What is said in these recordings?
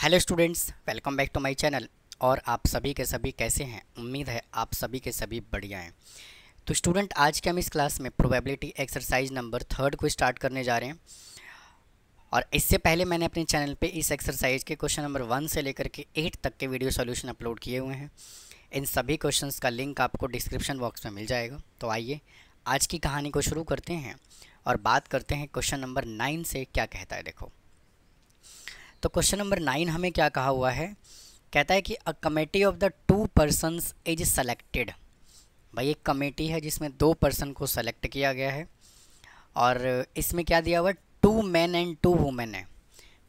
Hello students, welcome back to my channel. और आप सभी के सभी कैसे हैं? उम्मीद है आप सभी के सभी बढ़िया हैं। तो स्टूडेंट, आज के हम इस क्लास में प्रोबेबिलिटी एक्सरसाइज नंबर 3 को स्टार्ट करने जा रहे हैं। और इससे पहले मैंने अपने चैनल पे इस एक्सरसाइज के क्वेश्चन नंबर 1 से लेकर के 8 तक के वीडियो सॉल्यूशन अपलोड किए हुए हैं। इन सभी क्वेश्चंस का लिंक आपको डिस्क्रिप्शन बॉक्स में मिल जाएगा। तो आइए आज की कहानी को शुरू करते हैं और बात करते हैं क्वेश्चन नंबर 9 से क्या कहता है। देखो, तो क्वेश्चन नंबर 9 हमें क्या कहा हुआ है। कहता है कि a committee of the 2 persons is selected. भाई एक कमेटी है जिसमें 2 पर्सन को सेलेक्ट किया गया है और इसमें क्या दिया हुआ है, 2 मैन एंड 2 वुमेन है।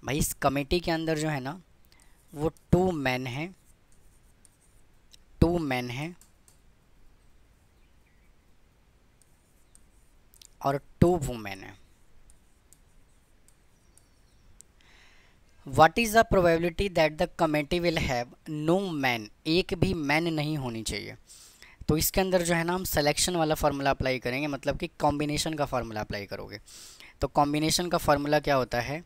भाई इस कमेटी के अंदर जो है ना, वो 2 मैन हैं, 2 मैन हैं और 2 वुमेन है। What is the probability that the committee will have no man. एक भी मैन नहीं होनी चाहिए। तो इसके अंदर जो है ना, हम सिलेक्शन वाला फार्मूला अप्लाई करेंगे, मतलब कि कॉम्बिनेशन का फार्मूला अप्लाई करोगे। तो कॉम्बिनेशन का फार्मूला क्या होता है,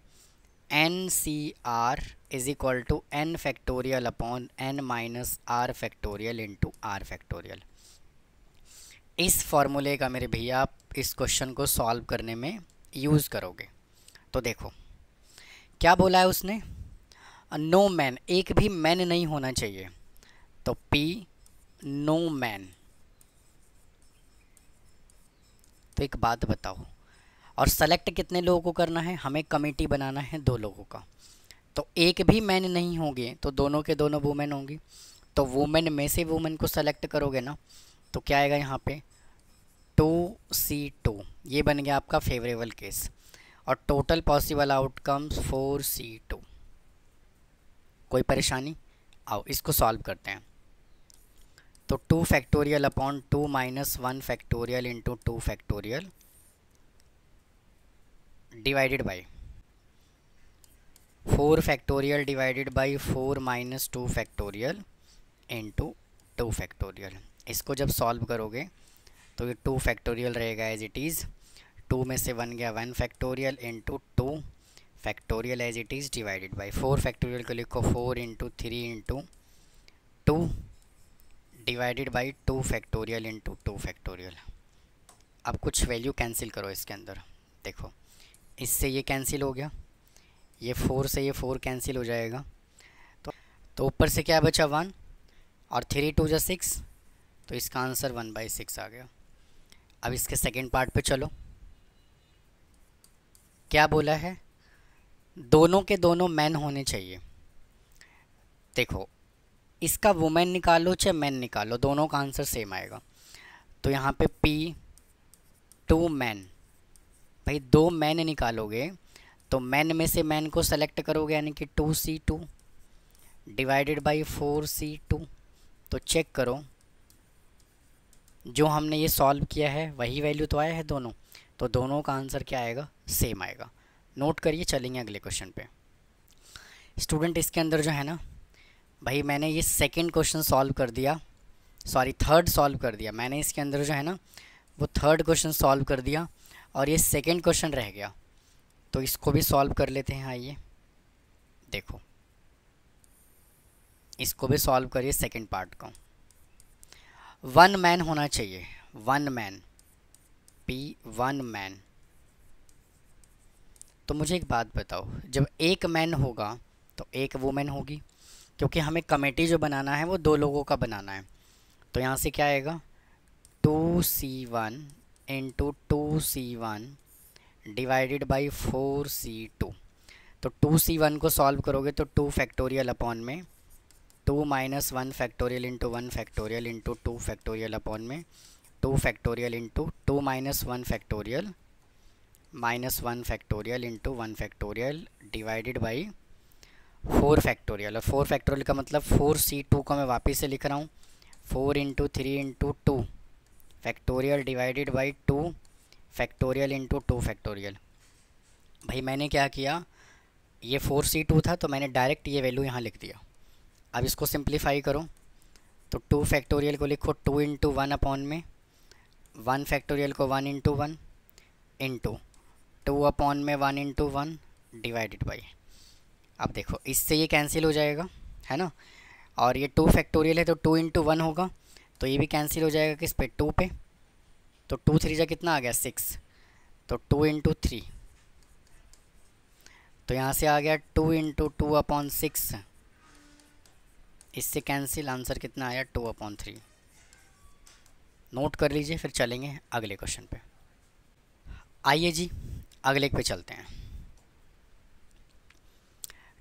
N C R is equal to N factorial upon N minus R factorial into R factorial. इस फार्मूले का मेरे भैया आप इस क्वेश्चन को सॉल्व करने में यूज़ करोगे। तो देखो क्या बोला है उसने, नो मैन, एक भी मैन नहीं होना चाहिए। तो P नो मैन। तो एक बात बताओ, और सेलेक्ट कितने लोगों को करना है, हमें कमेटी बनाना है 2 लोगों का। तो एक भी मैन नहीं होंगे तो दोनों के दोनों वुमेन होंगी। तो वुमेन में से वुमेन को सेलेक्ट करोगे ना, तो क्या आएगा यहाँ पे 2C2। ये बन गया आपका फेवरेबल केस। और टोटल पॉसिबल आउटकम्स 4C2। कोई परेशानी? आओ इसको सॉल्व करते हैं। तो 2 factorial upon 2 minus 1 factorial into 2 factorial divided by 4 factorial divided by 4 minus 2 factorial into 2 factorial. इसको जब सॉल्व करोगे तो ये 2 फैक्टोरियल रहेगा एज इट इज़। 2 में से 1 गया 1 factorial into 2 factorial as it is divided by 4 factorial को लिखो 4 into 3 into 2 divided by 2 factorial into 2 factorial. अब कुछ वैल्यू कैंसिल करो इसके अंदर। देखो इससे ये कैंसिल हो गया, ये 4 से ये 4 कैंसिल हो जाएगा। तो ऊपर से क्या बचा 1 और 3 2 जा 6। तो इसका आंसर 1/6 आ गया। अब इसके सेकंड पार्ट पे चलो। क्या बोला है, दोनों के दोनों मैन होने चाहिए। देखो इसका वुमेन निकालो चाहे मैन निकालो, दोनों का आंसर सेम आएगा। तो यहाँ पे P 2 मैन, भाई 2 मैन निकालोगे तो मैन में से मैन को सेलेक्ट करोगे, यानी कि 2C2 डिवाइडेड बाई 4C2। तो चेक करो जो हमने ये सॉल्व किया है वही वैल्यू तो आया है दोनों। तो दोनों का आंसर क्या आएगा, सेम आएगा। नोट करिए, चलेंगे अगले क्वेश्चन पे। स्टूडेंट इसके अंदर जो है ना, भाई मैंने ये सेकंड क्वेश्चन सॉल्व कर दिया, सॉरी थर्ड सॉल्व कर दिया। मैंने इसके अंदर जो है ना वो थर्ड क्वेश्चन सॉल्व कर दिया और ये सेकंड क्वेश्चन रह गया। तो इसको भी सॉल्व कर लेते हैं। आइए देखो, इसको भी सॉल्व करिए सेकंड पार्ट को। 1 मैन होना चाहिए, 1 मैन, P 1 मैन। तो मुझे एक बात बताओ, जब एक मैन होगा तो एक वुमेन होगी, क्योंकि हमें कमेटी जो बनाना है वो 2 लोगों का बनाना है। तो यहाँ से क्या आएगा 2C1 into 2C1 divided by 4C2। तो 2C1 को सॉल्व करोगे तो 2 फैक्टोरियल अपॉन में 2 minus 1 factorial into 1 factorial into 2 factorial upon में 2 factorial into 2 minus 1 factorial minus 1 factorial into 1 factorial divided by 4 factorial. और 4 फैक्टोरियल का मतलब 4C2 को मैं वापस से लिख रहा हूँ 4 into 3 into 2 factorial divided by 2 factorial into 2 factorial. भाई मैंने क्या किया, ये 4C2 था तो मैंने डायरेक्ट ये वैल्यू यहाँ लिख दिया। अब इसको सिंप्लीफाई करो तो 2 फैक्टोरियल को लिखो 2 इंटू 1 अपॉन में 1 फैक्टोरियल को 1 इंटू 1 इंटू 2 अपॉन में 1 इंटू 1 डिवाइडेड बाई अब देखो इससे ये कैंसिल हो जाएगा, है ना, और ये 2 फैक्टोरियल है तो 2 इंटू 1 होगा, तो ये भी कैंसिल हो जाएगा किस पे, 2 पे। तो 2 3 जा कितना आ गया 6, तो 2 इंटू 3, तो यहाँ से आ गया 2 इंटू 2/6, इससे कैंसिल, आंसर कितना आया 2/3। नोट कर लीजिए, फिर चलेंगे अगले क्वेश्चन पे। आइए जी अगले पे चलते हैं।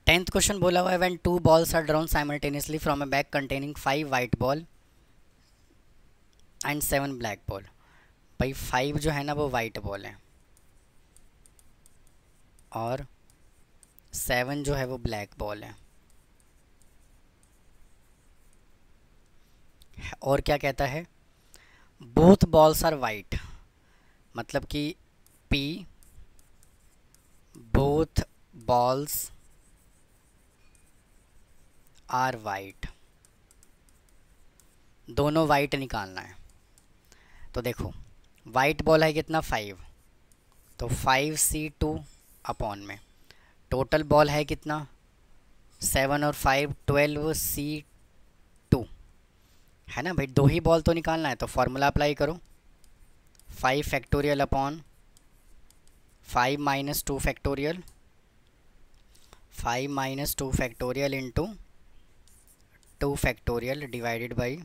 10th क्वेश्चन बोला हुआ है when 2 balls are drawn simultaneously from a bag containing 5 white ball and 7 black ball. भाई 5 जो है ना वो वाइट बॉल है और 7 जो है वो ब्लैक बॉल है। और क्या कहता है, बोथ बॉल्स आर वाइट, मतलब कि P both balls are white, दोनों वाइट निकालना है। तो देखो वाइट बॉल है कितना 5, तो 5C2 अपॉन में टोटल बॉल है कितना 7 और 5 12C2, है ना भाई, दो ही बॉल तो निकालना है, तो फॉर्मूला अप्लाई करो, 5 factorial upon 5 minus 2 factorial, 5 minus 2 factorial into 2 factorial divided by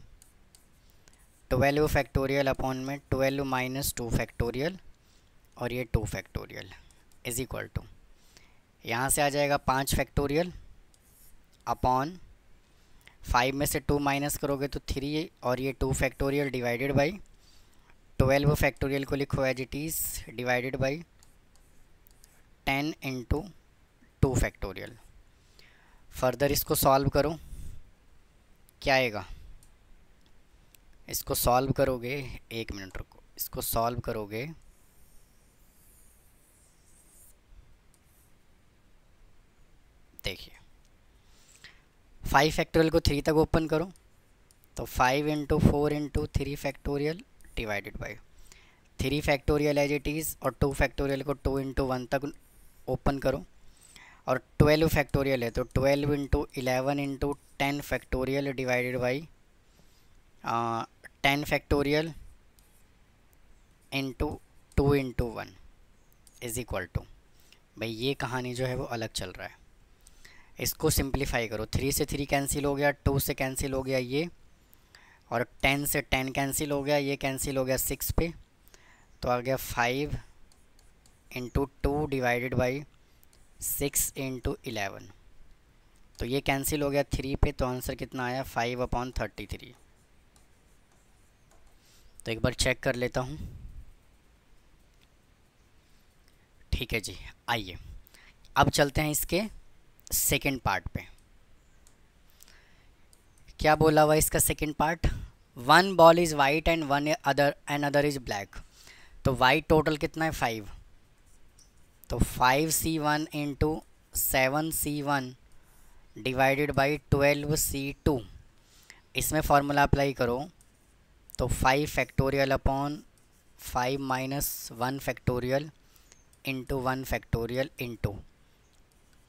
12 factorial upon में 12 माइनस 2 फैक्टोरियल और ये 2 फैक्टोरियल इज इक्वल टू, यहाँ से आ जाएगा 5 फैक्टोरियल अपॉन 5 में से 2 माइनस करोगे तो 3 और ये 2 फैक्टोरियल डिवाइडेड बाई 12 फैक्टोरियल को लिखो as it is divided by 10 into 2 factorial. Further इसको सॉल्व करो, क्या आएगा, इसको सॉल्व करोगे, 1 मिनट रुको, इसको सॉल्व करोगे देखिए 5 फैक्टोरियल को 3 तक ओपन करो, तो 5 into 4 into 3 factorial divided by 3 factorial as it is और 2 फैक्टोरियल को 2 इंटू 1 तक ओपन करो, और 12 फैक्टोरियल है तो 12 into 11 into 10 factorial divided by 10 factorial into 2 into 1 is equal to, भाई ये कहानी जो है वो अलग चल रहा है। इसको सिंप्लीफाई करो, 3 से 3 कैंसिल हो गया, 2 से कैंसिल हो गया ये, और 10 से 10 कैंसिल हो गया, ये कैंसिल हो गया 6 पे, तो आ गया 5 इंटू 2 डिवाइडेड बाई 6 इंटू 11, तो ये कैंसिल हो गया 3 पे, तो आंसर कितना आया 5/33। तो एक बार चेक कर लेता हूँ, ठीक है जी। आइए अब चलते हैं इसके सेकेंड पार्ट पे। क्या बोला हुआ इसका second part, 1 ball is white and other is black, तो वाइट टोटल कितना है 5, तो 5C1 into 7C1 divided by 12C2, इसमें फार्मूला अप्लाई करो, तो 5 factorial upon 5 minus 1 factorial into 1 factorial into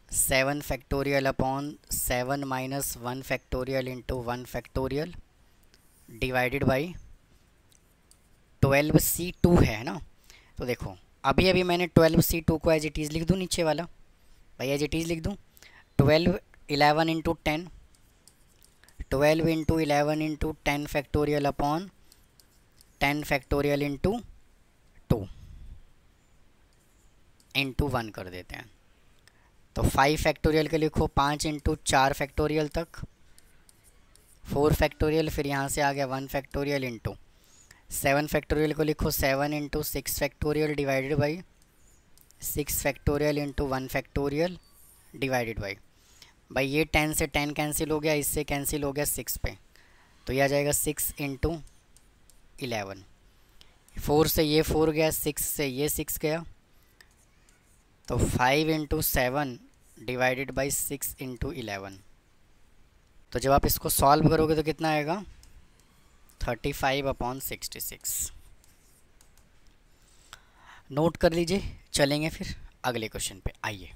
7 factorial upon 7 minus 1 factorial into 1 factorial divided by 12C2 है ना। तो देखो अभी अभी मैंने 12C2 को एज इट इज़ लिख दूँ, नीचे वाला भाई एज इट इज़ लिख दूँ, 12 11 into 10, 12 into 11 into 10 factorial upon 10 factorial into 2 into 1 कर देते हैं, तो 5 फैक्टोरियल के लिखो 5 इंटू 4 फैक्टोरियल तक, 4 फैक्टोरियल, फिर यहाँ से आ गया 1 फैक्टोरियल इंटू 7 फैक्टोरियल को लिखो 7 into 6 factorial divided by 6 factorial into 1 factorial divided by, भाई ये 10 से 10 कैंसिल हो गया, इससे कैंसिल हो गया 6 पे, तो यह आ जाएगा 6 इंटू 11, 4 से ये 4 गया, 6 से ये 6 गया, तो 5 इंटू 7 डिवाइडेड बाई 6 इंटू 11, तो जब आप इसको सॉल्व करोगे तो कितना आएगा 35/66। नोट कर लीजिए, चलेंगे फिर अगले क्वेश्चन पे। आइए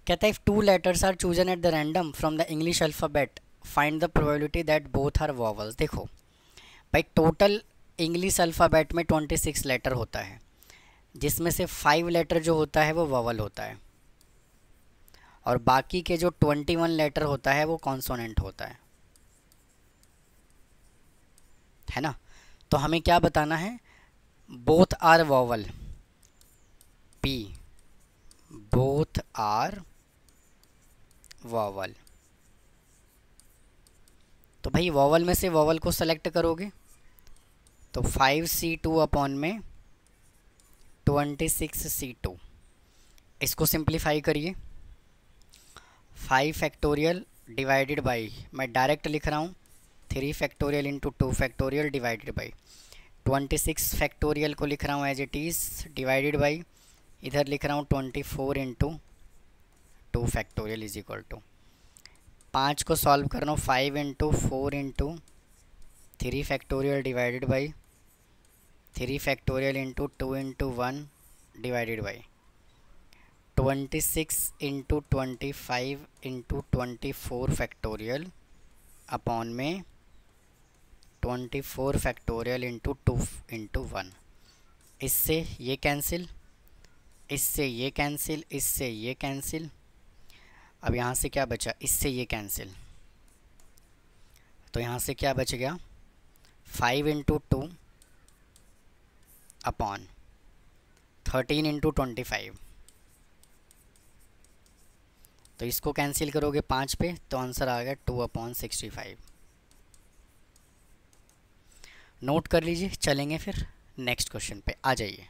कहता है if two letters are chosen at the random from the English alphabet find the probability that both are vowels. देखो भाई, टोटल इंग्लिश अल्फ़ाबेट में 26 लेटर होता है, जिसमें से 5 लेटर जो होता है वो वॉवल होता है, और बाकी के जो 21 लेटर होता है वो कॉन्सोनेंट होता है ना। तो हमें क्या बताना है, both are vowel, P both are vowel. तो भाई वॉवल में से वॉवल को सेलेक्ट करोगे तो 5C2 अपॉन में 26C2, इसको सिंप्लीफाई करिए। 5 फैक्टोरियल डिवाइडेड बाई, मैं डायरेक्ट लिख रहा हूँ 3 factorial into 2 factorial divided by 26 factorial को लिख रहा हूँ as it is divided by, इधर लिख रहा हूँ 24 into 2 factorial is equal to 5 को सॉल्व कर रहा हूँ 5 into 4 into 3 factorial divided by 3 factorial into 2 into 1 divided by 26 into 25 into 24 factorial upon में 24 फैक्टोरियल इंटू 2 इंटू 1। इससे ये कैंसिल, इससे ये कैंसिल, इससे ये कैंसिल। अब यहाँ से क्या बचा, इससे ये कैंसिल, तो यहाँ से क्या बच गया 5 इंटू 2 अपॉन 13 इंटू 25। तो इसको कैंसिल करोगे 5 पे तो आंसर आ गया 2/65। नोट कर लीजिए, चलेंगे फिर नेक्स्ट क्वेश्चन पे, आ जाइए।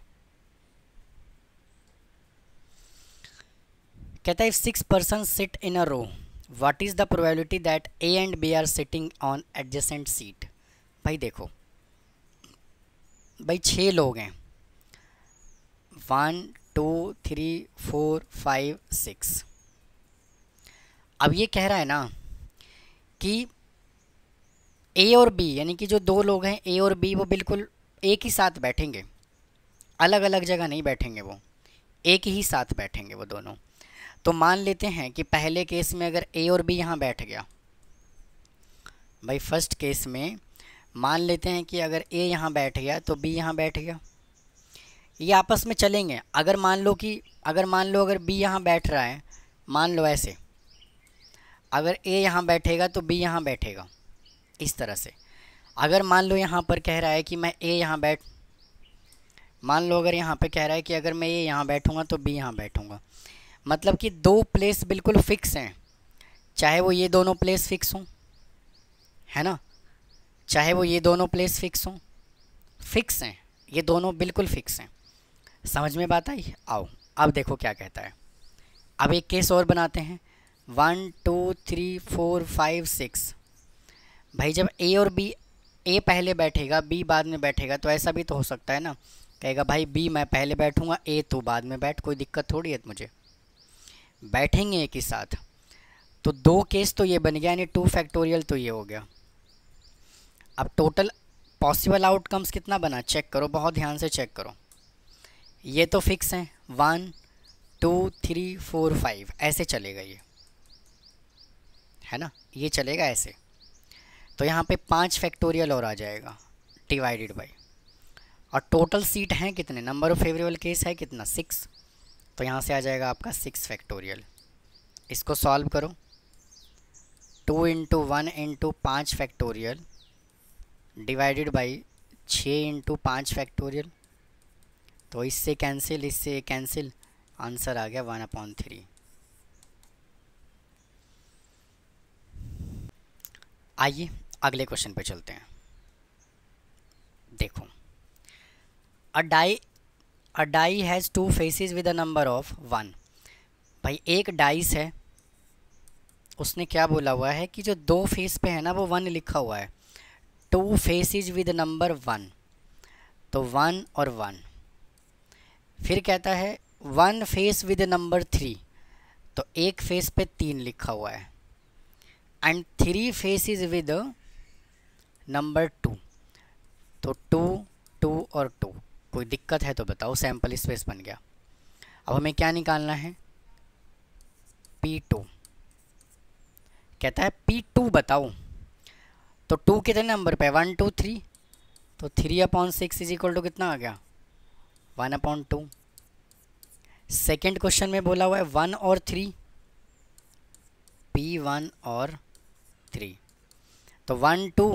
कहता है 6 person sit in a row, what is the probability that A and B are sitting on adjacent seat. भाई देखो भाई 6 लोग हैं, 1 2 3 4 5 6। अब ये कह रहा है ना कि ए और बी, यानी कि जो 2 लोग हैं ए और बी, वो बिल्कुल एक ही साथ बैठेंगे, अलग अलग जगह नहीं बैठेंगे, वो एक ही साथ बैठेंगे वो दोनों। तो मान लेते हैं कि पहले केस में अगर ए और बी यहाँ बैठ गया, भाई फर्स्ट केस में मान लेते हैं कि अगर ए यहाँ बैठ गया तो बी यहाँ बैठ गया, ये आपस में चलेंगे। अगर मान लो अगर बी यहाँ बैठ रहा है, मान लो ऐसे, अगर ए यहाँ बैठेगा तो बी यहाँ बैठेगा, इस तरह से। अगर मान लो यहाँ पर कह रहा है कि मैं ए यहाँ मान लो अगर यहाँ पे कह रहा है कि अगर मैं ए यहाँ बैठूँगा तो बी यहाँ बैठूँगा, मतलब कि 2 प्लेस बिल्कुल फिक्स हैं, चाहे वो ये दोनों प्लेस फिक्स हों, है ना, चाहे वो ये दोनों प्लेस फिक्स हों, फिक्स हैं, ये दोनों बिल्कुल फिक्स हैं। समझ में बात आई? आओ अब देखो क्या कहता है। अब एक केस और बनाते हैं, 1 2 3 4 5 6। भाई जब ए और बी, ए पहले बैठेगा बी बाद में बैठेगा, तो ऐसा भी तो हो सकता है ना, कहेगा भाई बी मैं पहले बैठूंगा, ए तू बाद में बैठ, कोई दिक्कत थोड़ी है मुझे, बैठेंगे एक ही साथ। तो 2 केस तो ये बन गया, यानी 2 फैक्टोरियल तो ये हो गया। अब टोटल पॉसिबल आउटकम्स कितना बना, चेक करो, बहुत ध्यान से चेक करो। ये तो फिक्स हैं, 1 2 3 4 5 ऐसे चलेगा ये, है ना, ये चलेगा ऐसे। तो यहाँ पे 5 फैक्टोरियल और आ जाएगा डिवाइडेड बाई, और टोटल सीट हैं कितने, नंबर ऑफ फेवरेबल केस है कितना 6, तो यहाँ से आ जाएगा आपका 6 फैक्टोरियल। इसको सॉल्व करो, 2 into 1 into 5 factorial divided by 6 into 5 factorial, तो इससे कैंसिल, इससे कैंसिल, आंसर आ गया 1/3। आइए अगले क्वेश्चन पे चलते हैं। देखो, a die has 2 faces with a number of 1। भाई एक डाइस है, उसने क्या बोला हुआ है कि जो 2 फेस पे है ना वो 1 लिखा हुआ है, 2 फेसेस विद नंबर 1, तो 1 और 1। फिर कहता है 1 फेस विद नंबर 3, तो एक फेस पे 3 लिखा हुआ है, एंड 3 फेसेस विद नंबर 2, तो 2 2 और 2। कोई दिक्कत है तो बताओ, सैम्पल स्पेस बन गया। अब हमें क्या निकालना है, P2 कहता है P2 बताओ, तो 2 कितने नंबर पे 1 2 3, तो 3/6 इज इक्वल टू कितना आ गया 1/2। सेकेंड क्वेश्चन में बोला हुआ है 1 और 3, P1 और 3, तो 1 2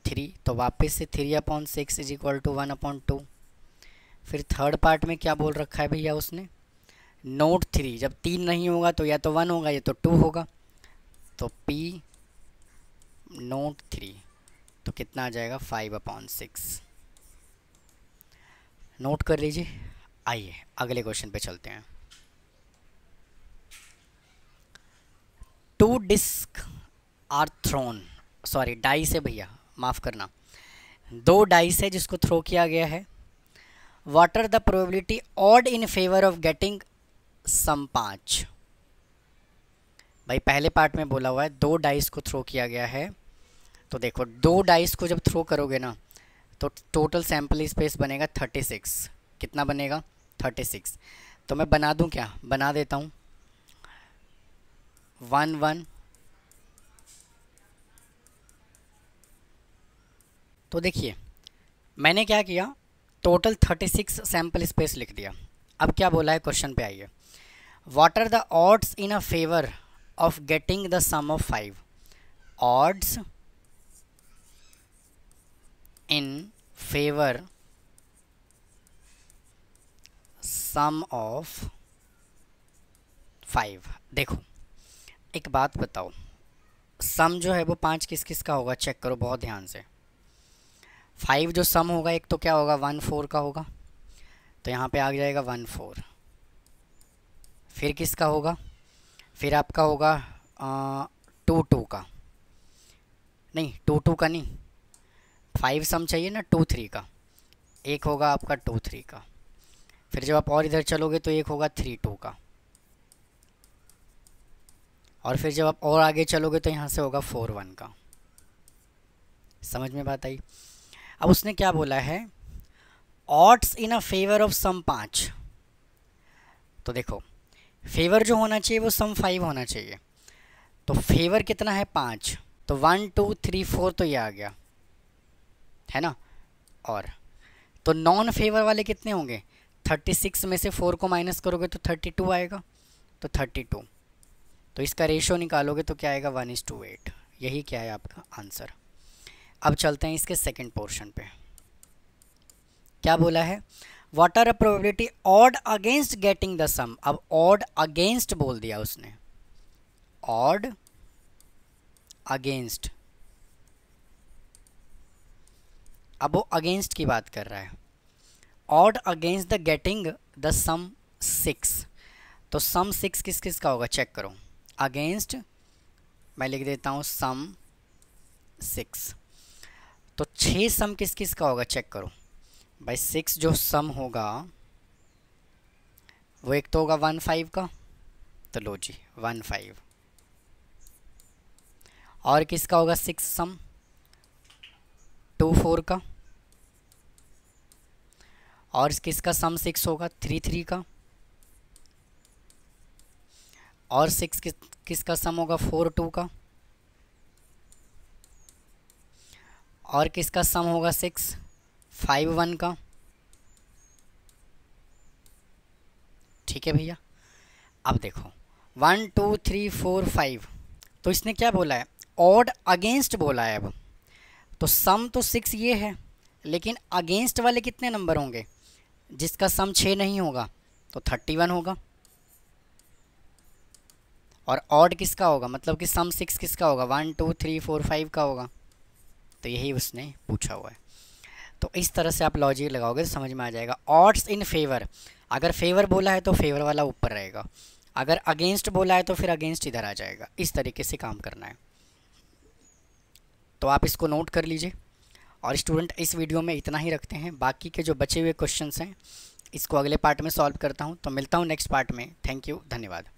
3, तो वापस से 3/6 इज इक्वल टू 1/2। फिर थर्ड पार्ट में क्या बोल रखा है भैया उसने, नोट 3, जब 3 नहीं होगा तो या तो 1 होगा या तो 2 होगा, तो P नोट 3 तो कितना आ जाएगा 5/6। नोट कर लीजिए। आइए अगले क्वेश्चन पे चलते हैं। 2 disc are thrown, sorry dice है भैया, माफ़ करना, 2 डाइस है जिसको थ्रो किया गया है। What are the probability odd in favour of getting sum 5। भाई पहले पार्ट में बोला हुआ है 2 डाइस को थ्रो किया गया है, तो देखो 2 डाइस को जब थ्रो करोगे ना तो टोटल सैंपल स्पेस बनेगा 36। कितना बनेगा 36। तो मैं बना दूं क्या, बना देता हूँ 1 1। तो देखिए मैंने क्या किया, टोटल 36 सैंपल स्पेस लिख दिया। अब क्या बोला है क्वेश्चन पे आइए, what are the odds in a favour of getting the sum of 5। Odds in favour sum of 5। देखो एक बात बताओ, सम जो है वो 5 किस किस का होगा, चेक करो बहुत ध्यान से। 5 जो सम होगा एक तो क्या होगा 1 4 का होगा, तो यहाँ पे आ जाएगा 1 4। फिर किसका होगा, फिर आपका होगा 2 2 का, नहीं 2 2 का नहीं, 5 सम चाहिए ना 2 3 का, एक होगा आपका 2 3 का। फिर जब आप और इधर चलोगे तो एक होगा 3 2 का, और फिर जब आप और आगे चलोगे तो यहाँ से होगा 4 1 का। समझ में बात आई। अब उसने क्या बोला है, odds in a favour of sum 5। तो देखो फेवर जो होना चाहिए वो सम 5 होना चाहिए, तो फेवर कितना है 5, तो 1 2 3 4 तो ये आ गया है ना। और तो नॉन फेवर वाले कितने होंगे, 36 में से 4 को माइनस करोगे तो 32 आएगा, तो 32, तो इसका रेशो निकालोगे तो क्या आएगा 1:8। यही क्या है आपका आंसर। अब चलते हैं इसके सेकंड पोर्शन पे। क्या बोला है, what are a probability odd against getting the sum. अब ऑड अगेंस्ट बोल दिया उसने, ऑड अगेंस्ट, अब वो अगेंस्ट की बात कर रहा है। Odd against the getting the sum 6, तो सम 6 किस किस का होगा चेक करो। अगेंस्ट मैं लिख देता हूँ सम 6, तो 6 सम किस किस का होगा चेक करो भाई। 6 जो सम होगा वो एक तो होगा 1 5 का, तो लो जी 1 5, और किसका होगा 6 सम 2 4 का, और किसका सम 6 होगा 3 3 का, और 6 किसका सम होगा 4 2 का, और किसका सम होगा 6 5 1 का। ठीक है भैया। अब देखो 1 2 3 4 5, तो इसने क्या बोला है, ऑड अगेंस्ट बोला है। अब तो सम तो 6 ये है, लेकिन अगेंस्ट वाले कितने नंबर होंगे, जिसका सम 6 नहीं होगा तो 31 होगा, और ऑड किसका होगा, मतलब कि सम 6 किसका होगा 1 2 3 4 5 का होगा। तो यही उसने पूछा हुआ है। तो इस तरह से आप लॉजिक लगाओगे तो समझ में आ जाएगा। ऑड्स इन फेवर, अगर फेवर बोला है तो फेवर वाला ऊपर रहेगा, अगर अगेंस्ट बोला है तो फिर अगेंस्ट इधर आ जाएगा। इस तरीके से काम करना है, तो आप इसको नोट कर लीजिए। और स्टूडेंट इस वीडियो में इतना ही रखते हैं, बाकी के जो बचे हुए क्वेश्चंस हैं इसको अगले पार्ट में सॉल्व करता हूँ। तो मिलता हूँ नेक्स्ट पार्ट में। थैंक यू, धन्यवाद।